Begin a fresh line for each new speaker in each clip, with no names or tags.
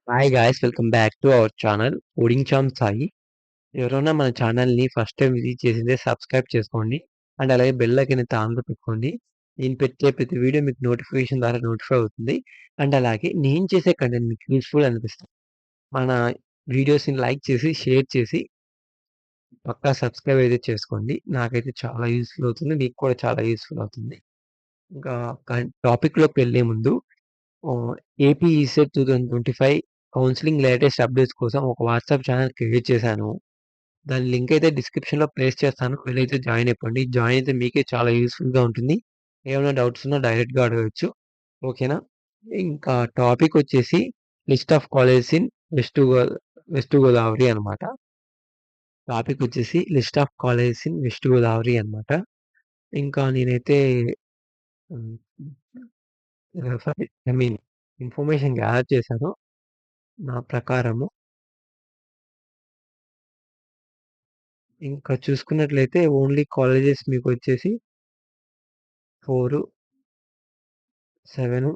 Hi guys welcome back to our channel coding చామ్ సాయి. ఎవరైనా మన ఛానల్‌ని ఫస్ట్ టైమ్ విజిట్ చేసిందే సబ్స్క్రైబ్ చేసుకోండి. అండ్ అలాగే బెల్ ఐకాన్ అయితే ఆన్‌లో పెట్టుకోండి. నేను పెట్టే ప్రతి వీడియో మీకు నోటిఫికేషన్ ద్వారా నోటిఫై అవుతుంది. అండ్ అలాగే నేను చేసే కంటెంట్ మీకు యూజ్‌ఫుల్ అనిపిస్తుంది. మన వీడియోస్‌ని లైక్ చేసి, షేర్ చేసి పక్కా సబ్స్క్రైబ్ అయితే చేసుకోండి. నాకైతే చాలా యూజ్‌ఫుల్ అవుతుంది. మీకు కూడా చాలా యూజ్‌ఫుల్ అవుతుంది. ఇంకా టాపిక్‌లోకి వెళ్ళే ముందు ఆహ్, AP ECET 2025 counselling latest updates కోసం ఒక వాట్సాప్ ఛానెల్ క్రియేట్ చేశాను. దాని లింక్ అయితే డిస్క్రిప్షన్‌లో ప్లేస్ చేస్తాను. వీలైతే జాయిన్ అయిపోండి. జాయిన్ అయితే మీకే చాలా యూజ్‌ఫుల్‌గా ఉంటుంది. ఏమైనా డౌట్స్ ఉన్నా డైరెక్ట్‌గా అడగొచ్చు. ఓకేనా? ఇంకా టాపిక్ వచ్చేసి list of colleges in west go west Godavari అనమాట. టాపిక్ వచ్చేసి list of colleges in West Godavari అనమాట. ఇంకా నేనైతే హ్మ్. Sorry I mean information gather చేశాను. నా ప్రకారము ఇంకా చూసుకున్నట్లయితే ఓన్లీ కాలేజెస్ మీకొచ్చేసి 4, 7,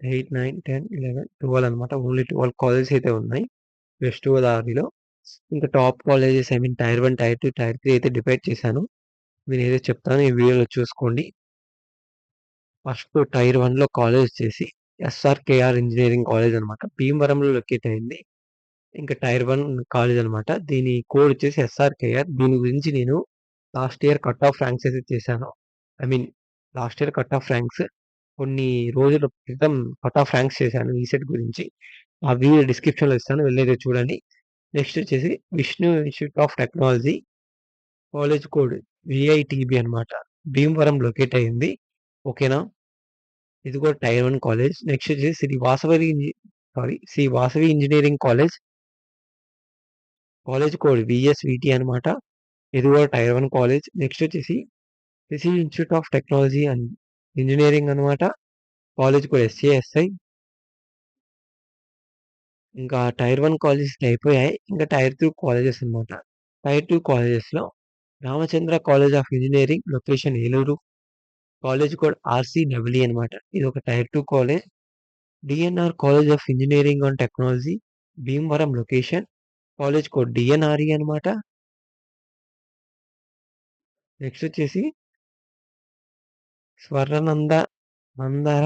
8, 9, 10, 11, 12 అనమాట. ఓన్లీ 12 కాలేజెస్ అయితే ఉన్నాయి వెస్ట్ గోదావరిలో. ఇంకా top colleges I mean tier 1, tier 2, tier 3 అయితే డివైడ్ చేశాను. నేనేదో చెప్తాను ఈ వీడియోలో చూసుకోండి. ఫస్ట్ టైర్ 1లో కాలేజ్ వచ్చేసి ఎస్ఆర్‌కేఆర్ ఇంజినీరింగ్ కాలేజ్ అనమాట. భీమవరంలో లొకేట్ అయింది. ఇంకా టైర్ 1 కాలేజ్ అనమాట. దీని కోడ్ వచ్చేసి ఎస్ఆర్‌కేఆర్. దీని గురించి నేను last year cut off ranks అయితే చేశాను. I mean last year cut off ranks కొన్ని రోజుల క్రితం కట్ ఆఫ్ ర్యాంక్స్ చేశాను ఈసెట్ గురించి. ఆ వీడియో డిస్క్రిప్షన్‌లో ఇస్తాను. వెళ్ళైతే చూడండి. నెక్స్ట్ వచ్చేసి Vishnu Institute of Technology college code VITB అనమాట. భీమవరం లొకేట్ అయింది. ఓకేనా? ఇది కూడా టైర్ 1 కాలేజ్. నెక్స్ట్ వచ్చేసి Shri Vasavi Engineering College. College code VSVT అనమాట. ఇది కూడా టైర్ 1 కాలేజ్. నెక్స్ట్ వచ్చేసి Krishi Institute of Technology and Engineering అనమాట. College code SASI. ఇంకా టైర్ 1 కాలేజెస్ అయిపోయాయి. ఇంకా టైర్ 2 కాలేజెస్ అనమాట. టైర్ 2 కాలేజెస్‌లో Ramachandra College of Engineering location Eluru. College code RCW అనమాట. ఇది ఒక tier 2 college. DNR College of Engineering and Technology Bhimavaram location. College code DNRE అనమాట. నెక్స్ట్ వచ్చేసి స్వర్ణనంద నందర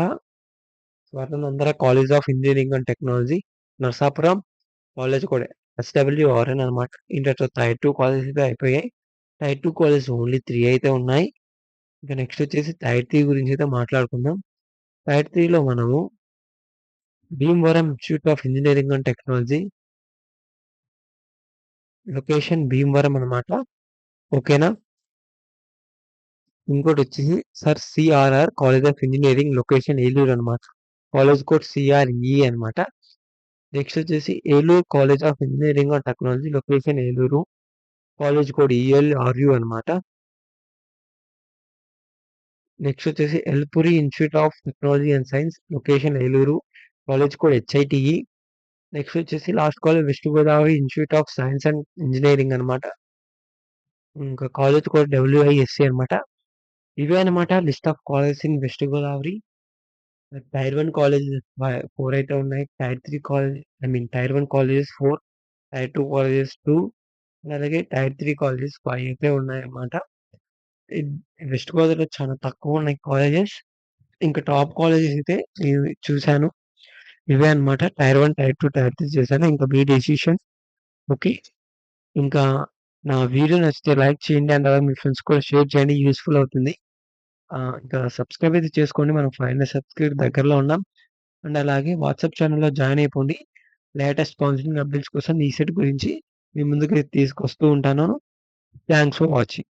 Swarnandhra College of Engineering and Technology Narasapuram. College కూడా ఎస్‌డబ్ల్యూఆర్‌ఎన్ అనమాట. ఇంటర్‌తో టైర్ 2 కాలేజెస్ అయితే అయిపోయాయి. టైర్ 2 కాలేజెస్ ఓన్లీ 3 అయితే ఉన్నాయి. ఇంకా నెక్స్ట్ వచ్చేసి టైర్ 3 గురించి అయితే మాట్లాడుకుందాం. టైర్ 3లో మనము Bhimavaram Institute of Engineering and Technology location Bhimavaram అనమాట. ఓకేనా? ఇంకోటొచ్చేసి sir CRR College of Engineering location Eluru అనమాట. కాలేజ్ కోడ్ సిఆర్‌ఈ అనమాట. నెక్స్ట్ వచ్చేసి Eluru College of Engineering and Technology location Eluru. College code ELRU అనమాట. నెక్స్ట్ వచ్చేసి Helapuri Institute of Technology and Science location Eluru. College code HITE. Next వచ్చేసి last college West Godavari Institute of Science and Engineering అనమాట. ఇంకా college code డబ్ల్యూఐఎస్‌సి అనమాట. ఇవే అనమాట list of colleges in West Godavari. Tier 1 colleges 4 అయితే ఉన్నాయి. Tier 3 college I mean tier 1 colleges 4, tier 2 colleges 2, అలాగే tyre 3 colleges 5 అయితే ఉన్నాయన్నమాట. ఇద్ వెస్ట్ గోదావరిలో చాలా తక్కువున్నాయి కాలేజెస్. ఇంకా టాప్ కాలేజెస్ అయితే ఇవి చూసాను. ఇవే అన్నమాట. టైర్ 1, టైర్ 2, టైర్ 3 చేశాను. ఇంకా మీ డెసిషన్. ఓకే. ఇంకా నా వీడియో నచ్చితే లైక్ చేయండి. అండ్ అలాగే మీ ఫ్రెండ్స్ కూడా షేర్ చేయండి. యూజ్‌ఫుల్ అవుతుంది. ఇంకా సబ్స్క్రైబ్ అయితే చేసుకోండి. మనం 500 సబ్స్క్రైబ్ దగ్గరలో ఉన్నాం. అండ్ అలాగే వాట్సాప్ ఛానెల్‌లో జాయిన్ అయిపోండి. లేటెస్ట్ కౌన్సెలింగ్ అప్డేట్స్ కోసం ఈ సెట్ గురించి మీ ముందుకు తీసుకొస్తూ ఉంటాను. Thanks for watching.